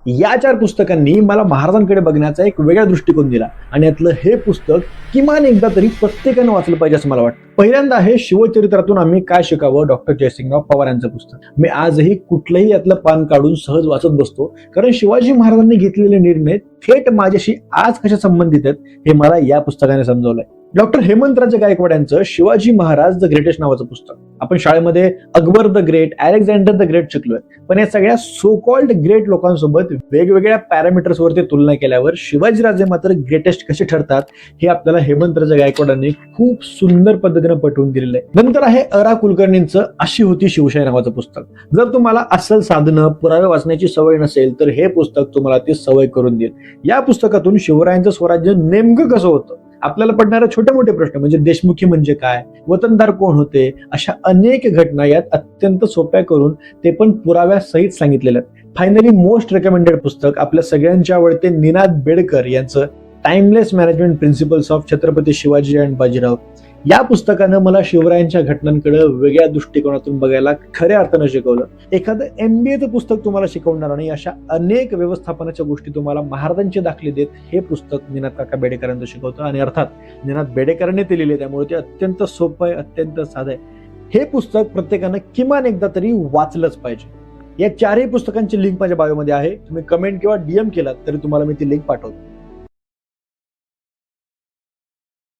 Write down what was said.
या 4 पुस्तकांनी मला महाराजांकडे बघण्याचा एक वेगळा दृष्टिकोन दिला आणि यातलं हे पुस्तक किमान एकदा तरी प्रत्येकानं वाचलं पाहिजे असं मला वाटतं. पहिल्यांदा आहे शिवचरित्रातून आम्ही काय शिकावं, डॉक्टर जयसिंगराव पवार यांचं पुस्तक. मी आजही कुठलंही यातलं पान काढून सहज वाचत बसतो, कारण शिवाजी महाराजांनी घेतलेले निर्णय थेट माझ्याशी आज कशा संबंधित आहेत हे मला या पुस्तकाने समजवलंय. डॉक्टर हेमंतराजे गायकवाड यांचं शिवाजी महाराज द ग्रेटेस्ट नावाचं पुस्तक. आपण शाळेमध्ये Akbar the great, Alexander the great शिकलोय, पण या सगळ्या सो कॉल्ड ग्रेट लोकांसोबत वेगवेगळ्या पॅरामीटर्सवरती तुलना केल्यावर शिवाजीराजे मात्र ग्रेटेस्ट कसे ठरतात हे आपल्याला हेमंतराजे गायकवाडांनी खूप सुंदर पद्धतीने पटवून दिलेलं आहे. नंतर आहे अ.रा. कुलकर्णींचं अशी होती शिवशाही नावाचं पुस्तक. जर तुम्हाला अस्सल साधनं, पुरावे वाचण्याची सवय नसेल तर हे पुस्तक तुम्हाला ती सवय करून देईल. या पुस्तकातून शिवरायांचं स्वराज्य नेमकं कसं होतं, आपल्याला पडणारे छोटे मोठे प्रश्न म्हणजे देशमुखी म्हणजे काय, वतनदार कोण होते, अशा अनेक घटना यात अत्यंत सोप्या करून ते पण पुराव्यासहित सांगितलेलं आहेत. फायनली मोस्ट रेकमेंडेड पुस्तक आपल्या सगळ्यांचे आवडते निनाद बेडकर यांचं timeless management principles of Chhatrapati Shivaji and Bajirao. या पुस्तकानं मला शिवरायांच्या घटनांकडे वेगळ्या दृष्टिकोनातून बघायला खऱ्या अर्थानं शिकवलं. एखादं MBAचं पुस्तक तुम्हाला शिकवणार आणि अशा अनेक व्यवस्थापनाच्या गोष्टी तुम्हाला महाराजांची दाखले देत हे पुस्तक निनाद काका बेडेकरांचं शिकवतं. आणि अर्थात निनाद बेडेकरांनी ते लिहिले त्यामुळे ते अत्यंत सोपं आहे, अत्यंत साधं आहे. हे पुस्तक प्रत्येकानं किमान एकदा तरी वाचलंच पाहिजे. या 4ही पुस्तकांची लिंक माझ्या बायोमध्ये आहे. तुम्ही कमेंट किंवा DM केलात तरी तुम्हाला मी ती लिंक पाठवतो.